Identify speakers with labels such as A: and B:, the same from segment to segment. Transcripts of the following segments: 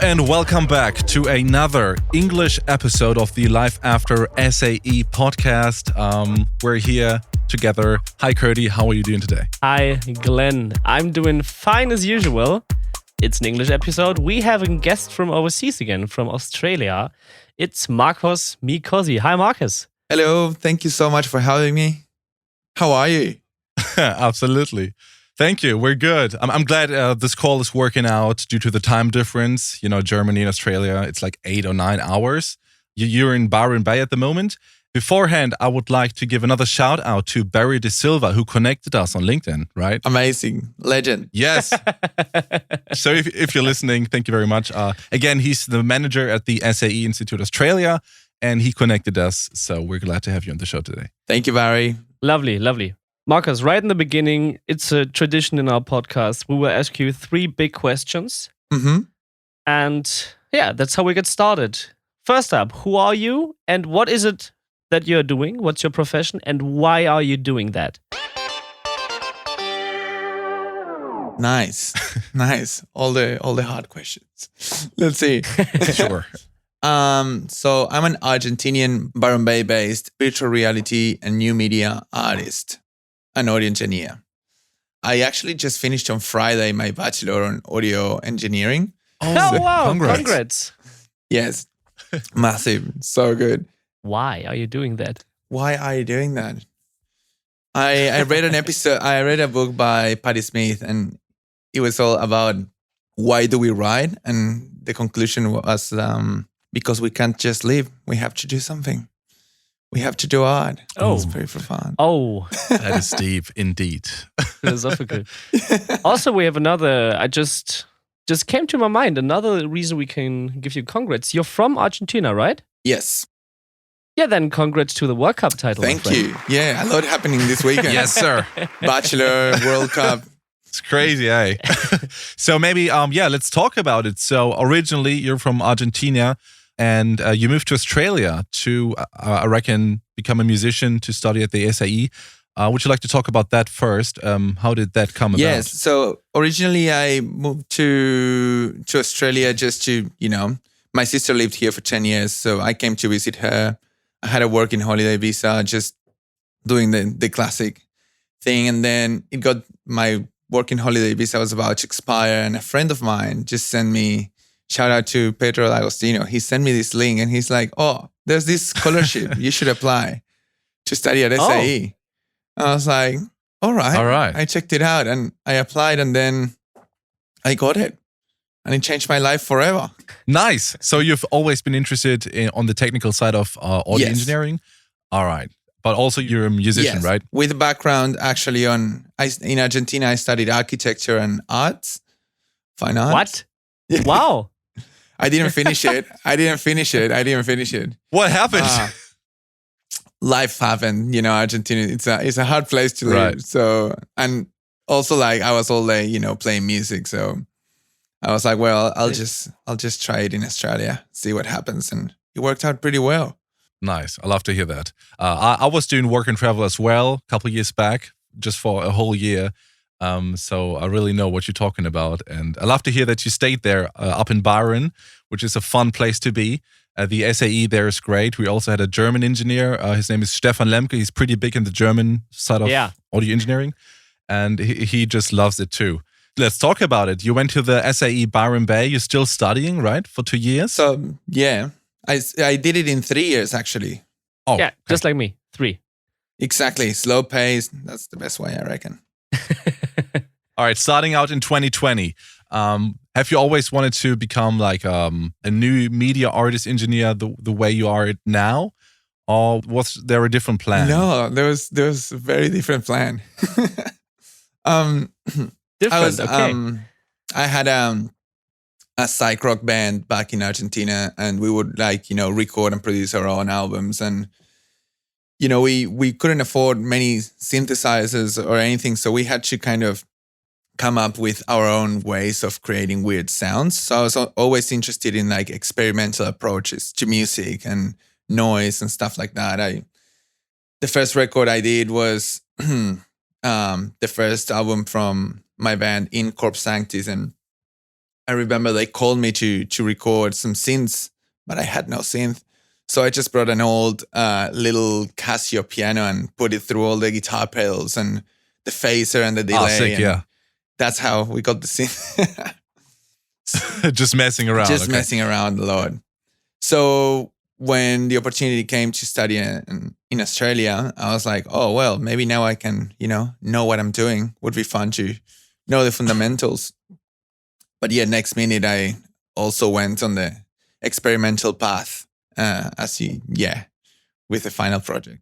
A: and welcome back to another English episode of the Life After SAE podcast. We're here together. Hi, Curdy. How are you doing today?
B: Hi, Glen. I'm doing fine as usual. It's an English episode. We have a guest from overseas again, from Australia. It's Marcos Micozzi. Hi, Marcos.
C: Hello. Thank you so much for having me. How are you?
A: Absolutely. Thank you. We're good. I'm glad this call is working out due to the time difference. You know, Germany and Australia, it's like 8 or 9 hours. You're in Byron Bay at the moment. Beforehand, I would like to give another shout out to Barry De Silva, who connected us on LinkedIn, right?
C: Amazing. Legend.
A: Yes. So if you're listening, thank you very much. Again, he's the manager at the SAE Institute Australia, and he connected us. So we're glad to have you on the show today.
C: Thank you, Barry.
B: Lovely, lovely. Marcos, right in the beginning, it's a tradition in our podcast. We will ask you 3 big questions.
C: Mm-hmm.
B: And yeah, that's how we get started. First up, who are you and what is it that you're doing? What's your profession and why are you doing that?
C: Nice. Nice. All the hard questions. Let's see.
A: Sure.
C: So I'm an Argentinian Byron Bay based virtual reality and new media artist, an audio engineer. I actually just finished on Friday my Bachelor on audio engineering.
B: Oh wow, congrats.
C: Yes. Massive. So good.
B: Why are you doing that?
C: Why are you doing that? I read I read a book by Patti Smith, and it was all about why do we write? And the conclusion was because we can't just live. We have to do something. We have to do art.
B: Oh.
C: It's very profound.
B: Oh,
A: That is deep indeed.
B: philosophical. Also, we have another, I just came to my mind, another reason we can give you congrats. You're from Argentina, right?
C: Yes.
B: Yeah, then congrats to the World Cup title. my
C: Thank
B: friend.
C: you. Yeah, a lot happening this weekend.
A: Yes, sir.
C: Bachelor, World Cup.
A: It's crazy, eh? So maybe, let's talk about it. So originally you're from Argentina and you moved to Australia to, I reckon, become a musician to study at the SAE. Would you like to talk about that first? How did that come about?
C: Yes. So originally I moved to Australia just to, my sister lived here for 10 years. So I came to visit her. I had a working holiday visa, just doing the classic thing. And then my working holiday visa was about to expire. And a friend of mine just sent me, shout out to Pedro D'Agostino. He sent me this link and he's like, oh, there's this scholarship. You should apply to study at SAE. I was like, all right. I checked it out and I applied and then I got it. And it changed my life forever.
A: Nice. So you've always been interested on the technical side of audio engineering? All right. But also you're a musician, right?
C: With a background actually in Argentina, I studied architecture and arts, fine arts.
B: What?
C: Yeah.
B: Wow.
C: I didn't finish it.
A: What happened?
C: Life happened, Argentina. It's a hard place to live.
A: Right.
C: So, and also like I was all day, playing music. So I was like, well, I'll just try it in Australia, see what happens. And it worked out pretty well.
A: Nice. I love to hear that. I was doing work and travel as well a couple of years back, just for a whole year. So I really know what you're talking about. And I love to hear that you stayed there up in Byron, which is a fun place to be. The SAE there is great. We also had a German engineer. His name is Stefan Lemke. He's pretty big in the German side of audio engineering. And he just loves it too. Let's talk about it. You went to the SAE Byron Bay. You're still studying, right? For 2 years?
C: So, yeah. I did it in 3 years, actually.
A: Oh,
B: yeah, just like me. 3.
C: Exactly. Slow pace. That's the best way, I reckon.
A: All right. Starting out in 2020. Have you always wanted to become like a new media artist engineer the way you are now? Or was there a different plan?
C: No, there was a very different plan. I had a psych rock band back in Argentina, and we would record and produce our own albums. And we couldn't afford many synthesizers or anything, so we had to kind of come up with our own ways of creating weird sounds. So I was always interested in like experimental approaches to music and noise and stuff like that. The first record I did was the first album from my band In Corp Sanctis, and I remember they called me to record some synths, but I had no synth. So I just brought an old little Casio piano and put it through all the guitar pedals and the phaser and the delay.
A: Sick, yeah.
C: That's how we got the synth.
A: Just messing around.
C: Just messing around a lot. So when the opportunity came to study in Australia, I was like, oh, well, maybe now I can, know what I'm doing. Would be fun to know the fundamentals. But yeah, next minute, I also went on the experimental path with the final project.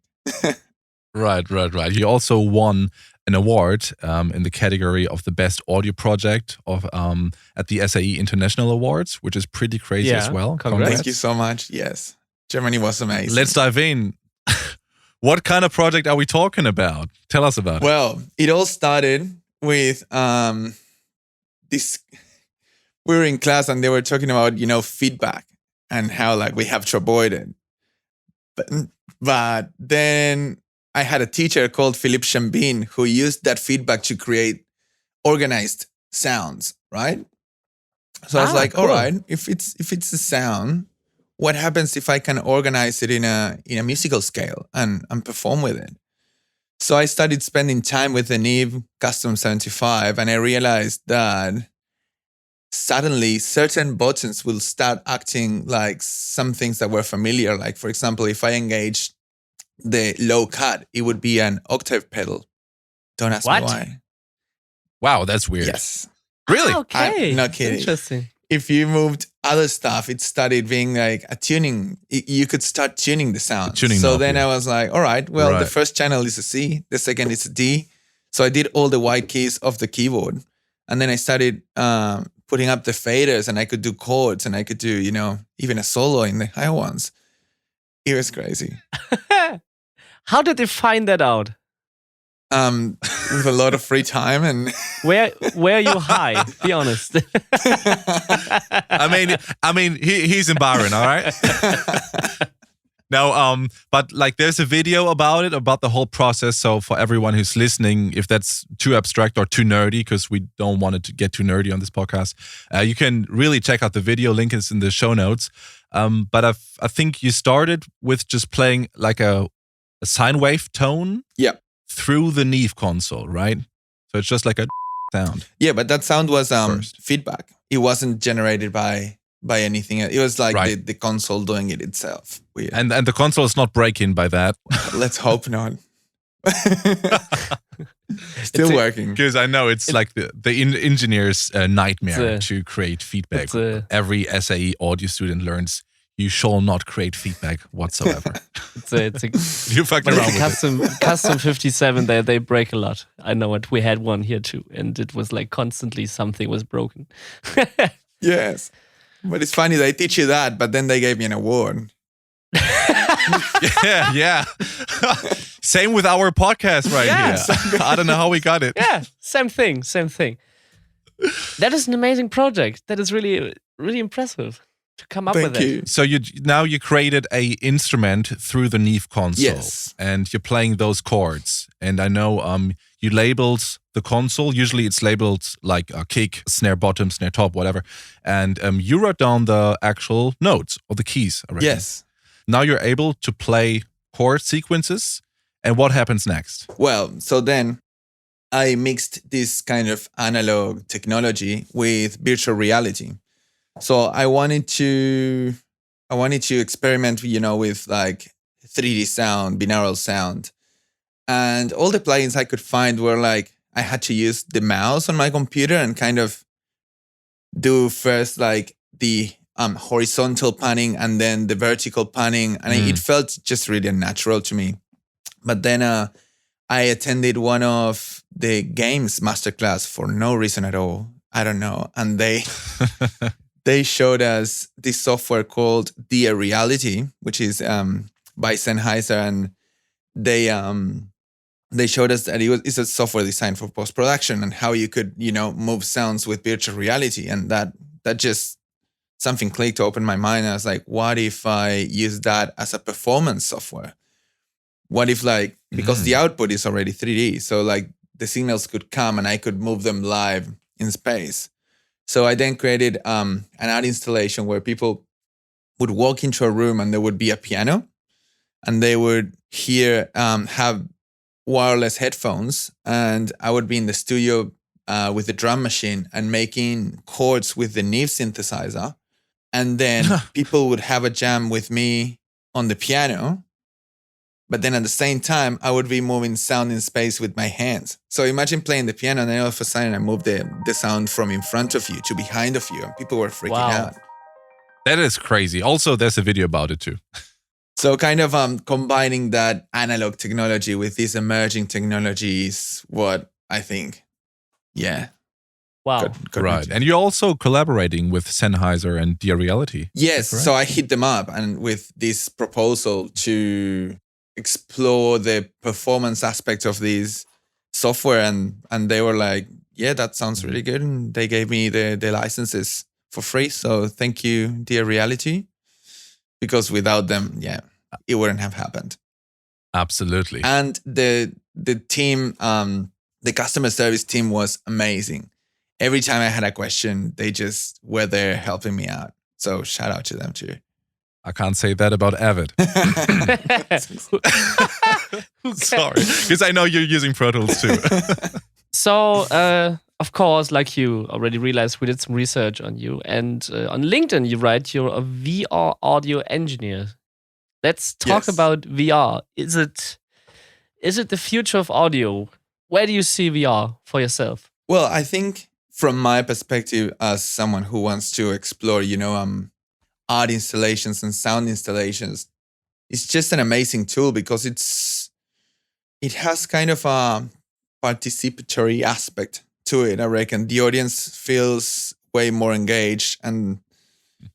A: Right. You also won an award in the category of the best audio project at the SAE International Awards, which is pretty crazy as well.
B: Congrats.
C: Thank you so much. Yes. Germany was amazing.
A: Let's dive in. What kind of project are we talking about? Tell us about it.
C: Well, it all started with this. We were in class and they were talking about, feedback and how we have to avoid it. But then I had a teacher called Philippe Chambin who used that feedback to create organized sounds, right? So I was like, cool. All right, if it's a sound, what happens if I can organize it in a musical scale and perform with it? So I started spending time with the Neve Custom 75 and I realized that suddenly certain buttons will start acting like some things that were familiar. Like, for example, if I engage the low cut, it would be an octave pedal. Don't ask me why.
A: Wow, that's weird.
C: Yes.
A: Really?
B: Okay.
C: I'm not kidding.
B: Interesting.
C: If you moved other stuff, it started being like a tuning. You could start tuning the sound. Then I was like, all right, well, the first channel is a C. The second is a D. So I did all the white keys of the keyboard. And then I started putting up the faders and I could do chords and I could do, even a solo in the high ones. It was crazy.
B: How did they find that out?
C: With a lot of free time and
B: where are you high? Be honest.
A: I mean, he's in Byron, all right. No, but there's a video about it, about the whole process. So for everyone who's listening, if that's too abstract or too nerdy, because we don't want it to get too nerdy on this podcast, you can really check out the video. Link is in the show notes. But I think you started with just playing like a sine wave tone.
C: Yeah.
A: Through the Neve console, right? So it's just like a sound.
C: Yeah, but that sound was feedback. It wasn't generated by anything else. It was like the console doing it itself. Weird.
A: And the console is not breaking by that.
C: Let's hope not. Still working.
A: Because I know it's like the engineer's nightmare to create feedback. Every SAE audio student learns you shall not create feedback whatsoever. You fucked around with it.
B: Custom 57, they break a lot. I know it. We had one here too, and it was like constantly something was broken.
C: Yes. But it's funny, they teach you that, but then they gave me an award.
A: Yeah. Same with our podcast here. I don't know how we got it.
B: Yeah, same thing. That is an amazing project. That is really, really impressive to come up with it.
A: So you created a instrument through the Neve console.
C: Yes.
A: And you're playing those chords. And I know you labeled the console. Usually it's labeled like a kick, snare bottom, snare top, whatever. And you wrote down the actual notes or the keys already.
C: Yes.
A: Now you're able to play chord sequences. And what happens next?
C: Well, so then I mixed this kind of analog technology with virtual reality. So I wanted to experiment, with like 3D sound, binaural sound. And all the plugins I could find were like, I had to use the mouse on my computer and kind of do first like the horizontal panning and then the vertical panning. And it felt just really unnatural to me. But then I attended one of the games masterclass for no reason at all. I don't know. And they showed us this software called Dear Reality, which is by Sennheiser. And they showed us that it's a software designed for post-production and how you could, move sounds with virtual reality. And that just something clicked to open my mind. I was like, what if I use that as a performance software? What if because the output is already 3D, so like the signals could come and I could move them live in space. So I then created an art installation where people would walk into a room and there would be a piano, and they would have wireless headphones, and I would be in the studio with the drum machine and making chords with the Neve synthesizer. And then people would have a jam with me on the piano. But then at the same time, I would be moving sound in space with my hands. So imagine playing the piano and then all of a sudden I moved the sound from in front of you to behind of you, and people were freaking out.
A: That is crazy. Also, there's a video about it too.
C: So kind of combining that analog technology with this emerging technology is what I think,
B: Wow.
C: got
A: Right. And you're also collaborating with Sennheiser and Dear Reality.
C: Yes. So I hit them up and with this proposal to explore the performance aspect of this software, and they were like, yeah, that sounds really good. And they gave me the licenses for free. So thank you, Dear Reality, because without them, it wouldn't have happened.
A: Absolutely.
C: And the team, the customer service team was amazing. Every time I had a question, they just were there helping me out. So shout out to them too.
A: I can't say that about Avid. Sorry, because I know you're using Pro Tools too.
B: So, of course, like you already realized, we did some research on you. And on LinkedIn, you write you're a VR audio engineer. Let's talk about VR. Is it the future of audio? Where do you see VR for yourself?
C: Well, I think from my perspective as someone who wants to explore, art installations and sound installations, it's just an amazing tool because it has kind of a participatory aspect to it. I reckon the audience feels way more engaged, and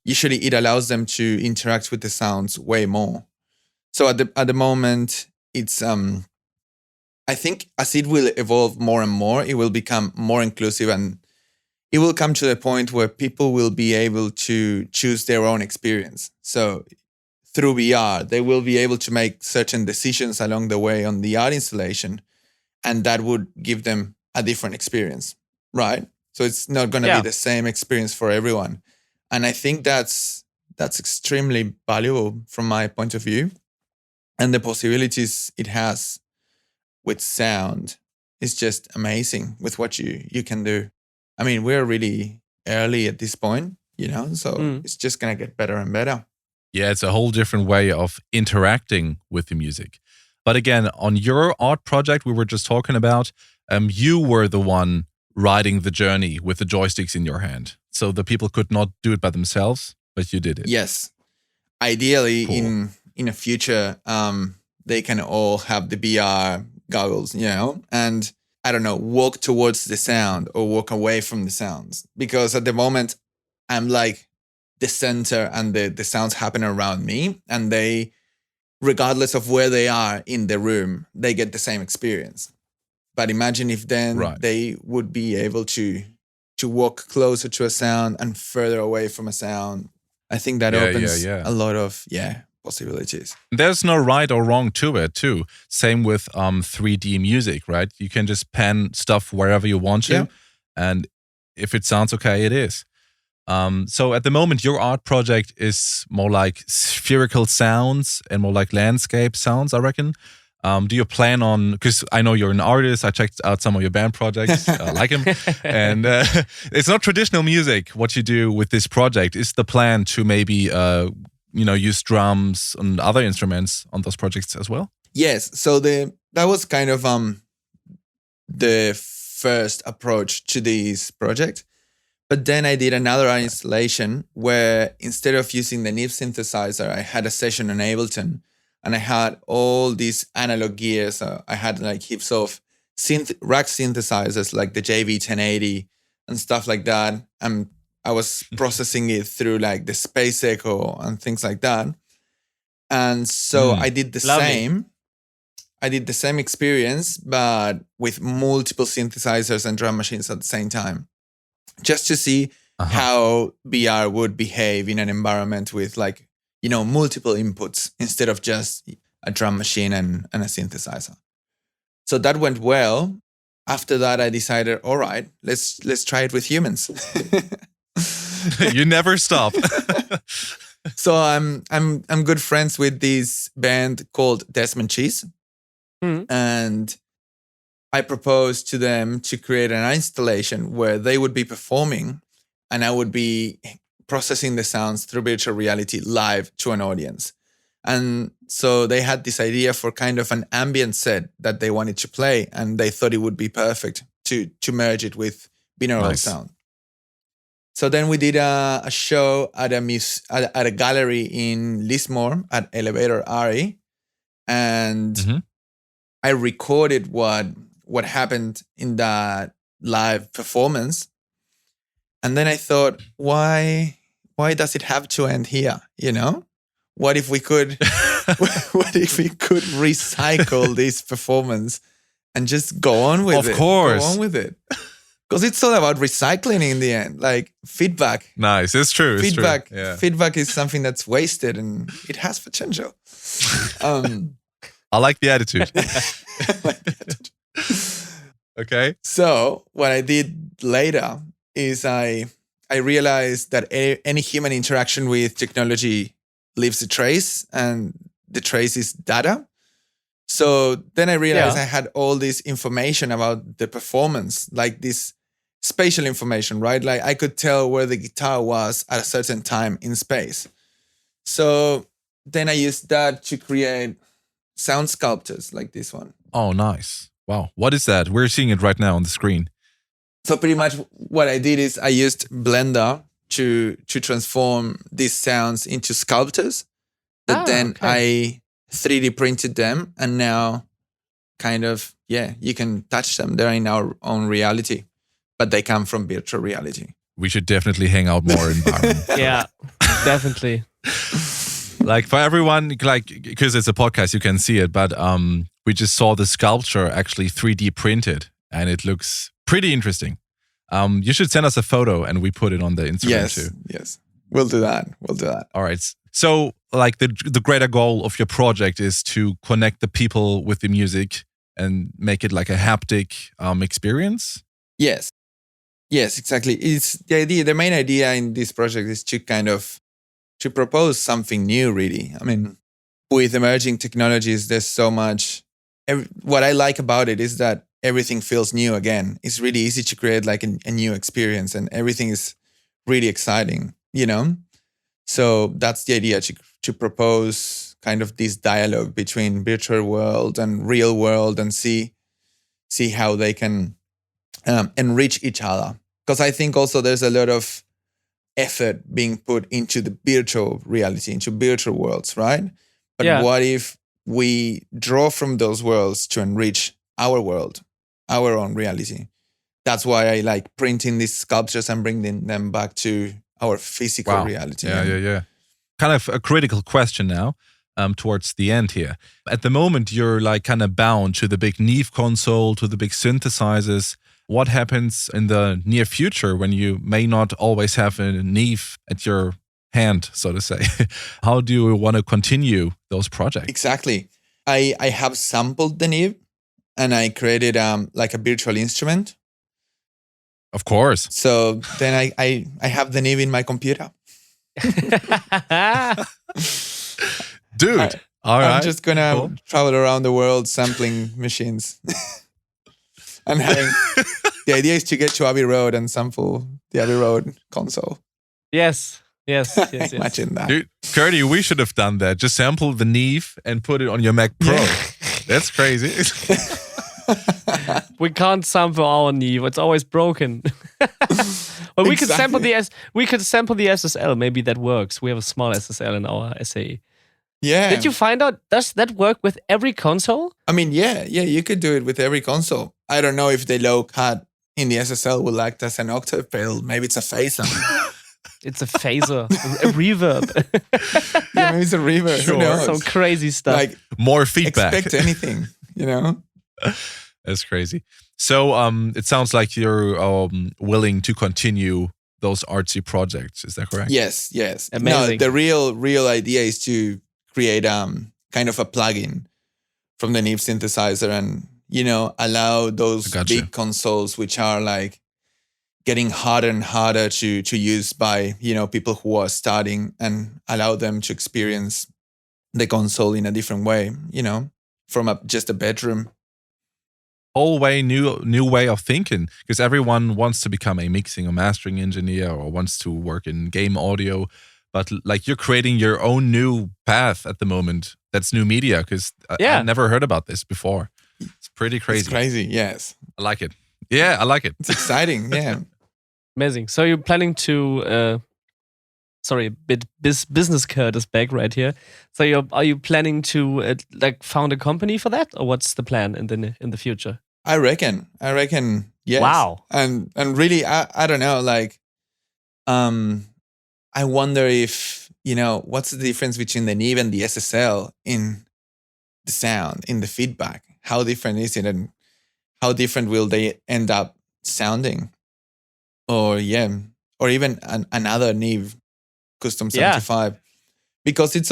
C: usually it allows them to interact with the sounds way more. So at the moment, it's I think as it will evolve more and more, it will become more inclusive, and it will come to the point where people will be able to choose their own experience. So through VR, they will be able to make certain decisions along the way on the art installation, and that would give them a different experience, right? So it's not going to be the same experience for everyone. And I think that's extremely valuable from my point of view. And the possibilities it has with sound is just amazing with what you can do. I mean, we're really early at this point, so it's just going to get better and better.
A: Yeah, it's a whole different way of interacting with the music. But again, on your art project we were just talking about, you were the one riding the journey with the joysticks in your hand. So the people could not do it by themselves, but you did it.
C: Yes. Ideally, cool. in a future, they can all have the VR goggles, and I don't know, walk towards the sound or walk away from the sounds. Because at the moment, I'm like the center and the sounds happen around me, and they, regardless of where they are in the room, they get the same experience. But imagine if then they would be able to walk closer to a sound and further away from a sound. I think that opens a lot of possibilities.
A: There's no right or wrong to it too. Same with 3D music, right? You can just pan stuff wherever you want to, and if it sounds okay, it is. So at the moment, your art project is more like spherical sounds and more like landscape sounds, I reckon. Do you plan on, because I know you're an artist, I checked out some of your band projects, I like them, and it's not traditional music, what you do with this project. Is the plan to maybe, use drums and other instruments on those projects as well?
C: Yes, so that was kind of the first approach to this project. But then I did another installation where instead of using the Neve synthesizer, I had a session on Ableton. And I had all these analog gears. I had like heaps of rack synthesizers like the JV1080 and stuff like that. And I was processing it through like the Space Echo and things like that. And so I did the same. I did the same experience, but with multiple synthesizers and drum machines at the same time, just to see how VR would behave in an environment with like, multiple inputs instead of just a drum machine and a synthesizer. So that went well. after that, I decided, all right, let's try it with humans.
A: You never stop.
C: So I'm good friends with this band called Desmond Cheese, and I proposed to them to create an installation where they would be performing, and I would be processing the sounds through virtual reality live to an audience. And so they had this idea for kind of an ambient set that they wanted to play, and they thought it would be perfect to merge it with binaural sound. So then we did a show at a gallery in Lismore at Elevator RE, and I recorded what happened in that live performance. And then I thought, why does it have to end here? You know, what if we could recycle this performance and just go on with it?
A: Of course.
C: Go on with it. Because it's all about recycling in the end, like feedback.
A: Nice, it's true.
C: Feedback,
A: it's true. Yeah.
C: Feedback is something that's wasted, and it has potential.
A: I like the attitude. Okay.
C: So what I did later is I realized that any human interaction with technology leaves a trace, and the trace is data. So then I realized I had all this information about the performance, like this spatial information, right? Like I could tell where the guitar was at a certain time in space. So then I used that to create sound sculptures like this one.
A: Oh, nice. Wow. What is that? We're seeing it right now on the screen.
C: So pretty much what I did is I used Blender to transform these sounds into sculptures. But then I 3D printed them, and now kind of, you can touch them. They're in our own reality, but they come from virtual reality.
A: We should definitely hang out more in Byron.
B: Yeah, definitely.
A: Like for everyone, like, because it's a podcast, you can see it, but we just saw the sculpture actually 3D printed, and it looks pretty interesting. You should send us a photo and we put it on the Instagram too.
C: Yes, we'll do that.
A: All right. So like the greater goal of your project is to connect the people with the music and make it like a haptic experience?
C: Yes, exactly. It's the idea. The main idea in this project is to kind of to propose something new, really. I mean, with emerging technologies, there's so much. What I like about it is that everything feels new again. It's really easy to create like a new experience, and everything is really exciting, you know? So that's the idea, to propose kind of this dialogue between virtual world and real world, and see how they can enrich each other. Because I think also there's a lot of effort being put into the virtual reality, into virtual worlds, right? But what if we draw from those worlds to enrich our world, our own reality? That's why I like printing these sculptures and bringing them back to our physical reality.
A: Yeah. Kind of a critical question now, towards the end here. At the moment, you're like kind of bound to the big Neve console, to the big synthesizers. What happens in the near future when you may not always have a Neve at your hand, so to say? How do you want to continue those projects?
C: Exactly. I have sampled the Neve, and I created like a virtual instrument.
A: Of course.
C: So then I have the Neve in my computer.
A: Dude, all right.
C: I'm just gonna travel around the world sampling machines. And the idea is to get to Abbey Road and sample the Abbey Road console.
B: Yes.
C: Imagine that.
A: Dude, Curdy, we should have done that. Just sample the Neve and put it on your Mac Pro. That's crazy.
B: We can't sample our Neve. It's always broken. But we could sample the SSL. Maybe that works. We have a small SSL in our SAE.
C: Yeah.
B: Did you find out, does that work with every console?
C: I mean, yeah, you could do it with every console. I don't know if the low cut in the SSL will act as an octave pedal. Maybe it's a phaser.
B: It's a phaser, a reverb.
C: Yeah, maybe it's a reverb.
A: Sure.
C: Who knows?
B: Some crazy stuff.
C: Like,
A: more feedback.
C: Expect anything, you know?
A: That's crazy. So it sounds like you're willing to continue those artsy projects. Is that correct?
C: Yes.
B: Amazing.
C: No, the real idea is to create kind of a plugin from the Neve synthesizer, and allow those
A: Gotcha.
C: big consoles, which are like getting harder and harder to use by, people who are starting, and allow them to experience the console in a different way, from just a bedroom.
A: Whole way, new way of thinking, because everyone wants to become a mixing or mastering engineer or wants to work in game audio. But like, you're creating your own new path at the moment. That's new media, because I've never heard about this before. It's pretty crazy.
C: It's crazy, yes.
A: I like it. Yeah, I like it.
C: It's exciting, yeah.
B: Amazing. So you're planning to, sorry, a bit business card is back right here. So are you planning to like found a company for that, or what's the plan in the future?
C: I reckon, yes.
B: Wow.
C: And really, I don't know, like, I wonder if, what's the difference between the Neve and the SSL in the sound, in the feedback? How different is it, and how different will they end up sounding? Or even another Neve Custom 75, because it's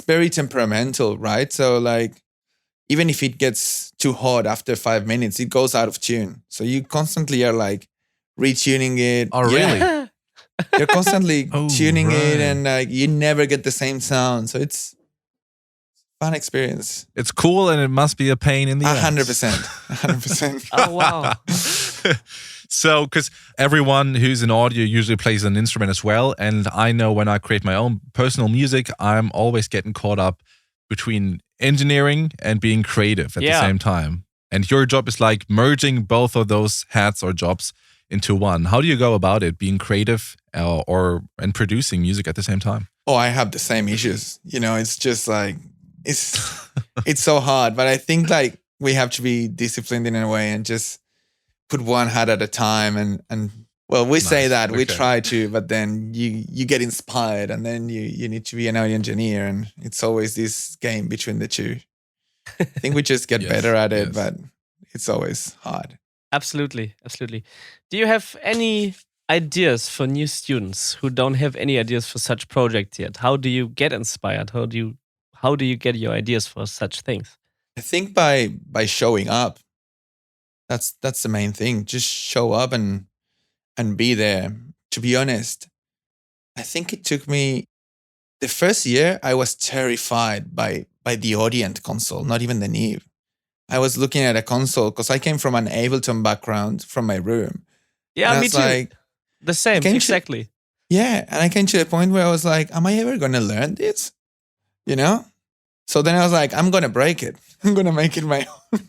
C: very temperamental, right? So like, even if it gets too hot after 5 minutes, it goes out of tune. So you constantly are like retuning it.
A: Oh, really?
C: You're constantly tuning
A: right.
C: it, and like, you never get the same sound. So it's a fun experience.
A: It's cool, and it must be a pain in the ass.
C: 100%.
B: Oh, wow.
A: So, because everyone who's in audio usually plays an instrument as well. And I know when I create my own personal music, I'm always getting caught up between engineering and being creative at the same time. And your job is like merging both of those hats or jobs into one. How do you go about it, being creative and producing music at the same time?
C: Oh, I have the same issues. It's just like, it's so hard. But I think like we have to be disciplined in a way and just put one hat at a time, and well, we say that we try to, but then you get inspired, and then you need to be an audio engineer, and it's always this game between the two. I think we just get better at it, but it's always hard.
B: Absolutely. Do you have any ideas for new students who don't have any ideas for such projects yet? How do you get inspired? How do you get your ideas for such things?
C: I think by showing up. That's the main thing. Just show up and be there. To be honest, I think it took me the first year. I was terrified by the Audient console, not even the Neve. I was looking at a console because I came from an Ableton background from my room.
B: Yeah, me too.
C: Like,
B: the same, exactly.
C: And I came to the point where I was like, am I ever going to learn this? So then I was like, I'm going to break it. I'm going to make it my own.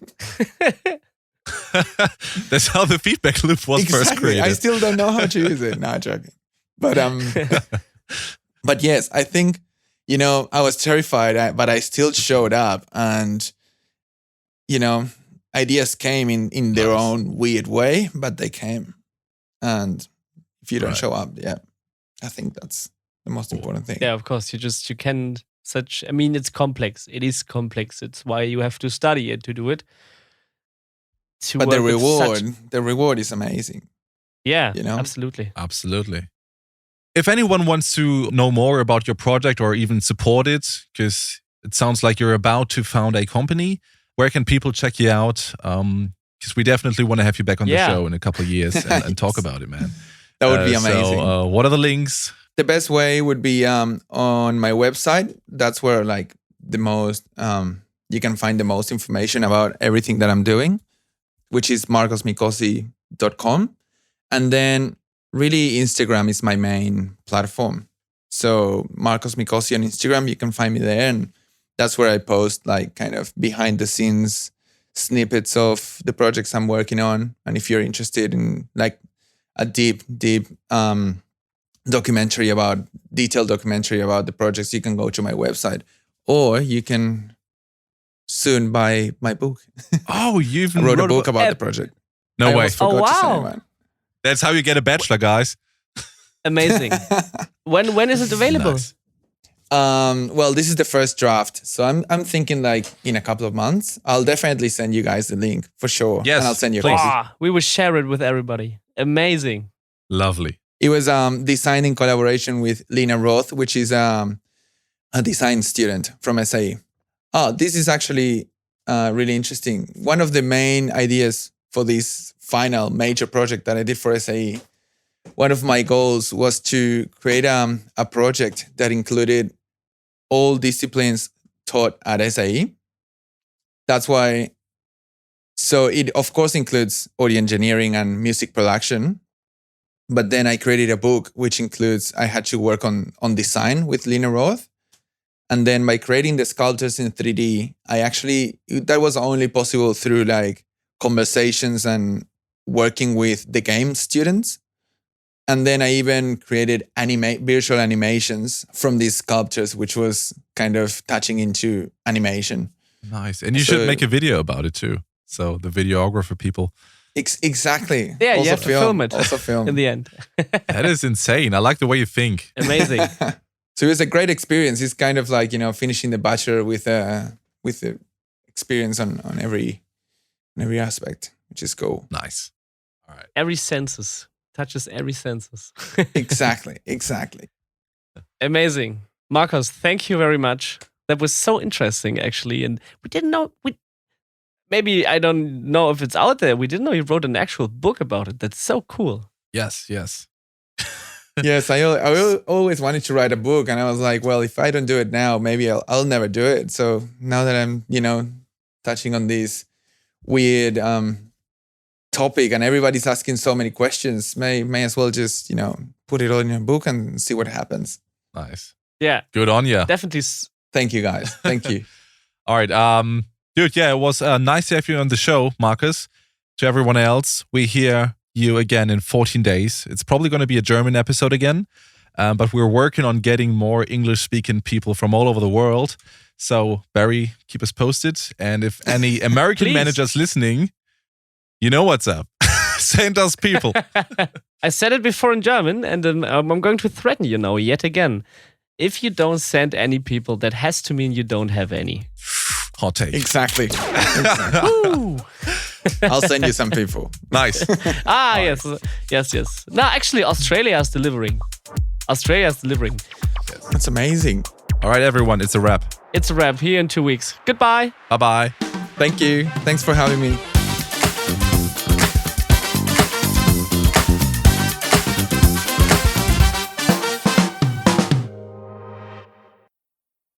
A: That's how the feedback loop was first created.
C: I still don't know how to use it. No, I'm joking. But yes, I think, I was terrified, but I still showed up, and, ideas came in their own weird way, but they came. And if you don't show up, I think that's the most important thing.
B: Yeah, of course. You can it's complex. It is complex. It's why you have to study it to do it.
C: But the reward is amazing.
B: Yeah, absolutely.
A: If anyone wants to know more about your project or even support it, because it sounds like you're about to found a company, where can people check you out? Because we definitely want to have you back on the show in a couple of years and talk about it, man.
C: That would be amazing.
A: So, what are the links?
C: The best way would be on my website. That's where like the most you can find the most information about everything that I'm doing, which is marcosmicozzi.com. And then really Instagram is my main platform. So Marcos Micozzi on Instagram, you can find me there. And that's where I post like kind of behind the scenes snippets of the projects I'm working on. And if you're interested in like a deep detailed documentary about the projects, you can go to my website, or you can soon buy my book.
A: Oh, you've
C: wrote a book about the project.
A: No way.
B: Oh, wow.
A: That's how you get a bachelor, guys.
B: Amazing. When is it available?
A: Nice.
C: Well, this is the first draft, so I'm thinking like in a couple of months. I'll definitely send you guys the link for sure.
A: Yes,
C: and I'll send you a
A: please.
C: copy.
B: We will share it with everybody. Amazing.
A: Lovely.
C: It was designed in collaboration with Lena Roth, which is a design student from SAE. Oh, this is actually really interesting. One of the main ideas for this final major project that I did for SAE, one of my goals was to create a project that included all disciplines taught at SAE. That's why, so it of course includes audio engineering and music production, but then I created a book which includes, I had to work on design with Lina Roth. And then by creating the sculptures in 3D, that was only possible through like conversations and working with the game students. And then I even created visual animations from these sculptures, which was kind of touching into animation.
A: Nice. And you should make a video about it too. So the videographer people.
C: Exactly.
B: Yeah, you have to film it.
C: Also film.
B: In the end.
A: That is insane. I like the way you think.
B: Amazing.
C: So it was a great experience. It's kind of like, finishing the Bachelor with the experience on every aspect, which is cool.
A: Nice. All right.
B: Every senses. Touches every senses.
C: Exactly.
B: Amazing. Marcos, thank you very much. That was so interesting, actually. And we didn't know, maybe I don't know if it's out there. We didn't know you wrote an actual book about it. That's so cool.
A: Yes.
C: Yes, I always wanted to write a book, and I was like, well, if I don't do it now, maybe I'll never do it. So now that I'm, touching on this weird topic, and everybody's asking so many questions, may as well just, put it all in a book and see what happens.
A: Nice.
B: Yeah.
A: Good on you.
B: Definitely.
C: Thank you, guys. Thank you.
A: All right. Dude, yeah, it was nice to have you on the show, Marcus. To everyone else, we hear you again in 14 days. It's probably going to be a German episode again, but we're working on getting more English-speaking people from all over the world. So, Barry, keep us posted. And if any American managers listening, you know what's up. Send us people.
B: I said it before in German, and I'm going to threaten you now yet again. If you don't send any people, that has to mean you don't have any.
A: Hot take.
C: Exactly. I'll send you some people.
A: Nice.
B: Yes. No, actually, Australia is delivering.
A: Yes.
C: That's amazing.
A: All right, everyone. It's a wrap.
B: It's a wrap. Here in 2 weeks. Goodbye.
A: Bye-bye.
C: Thank you. Thanks for having me.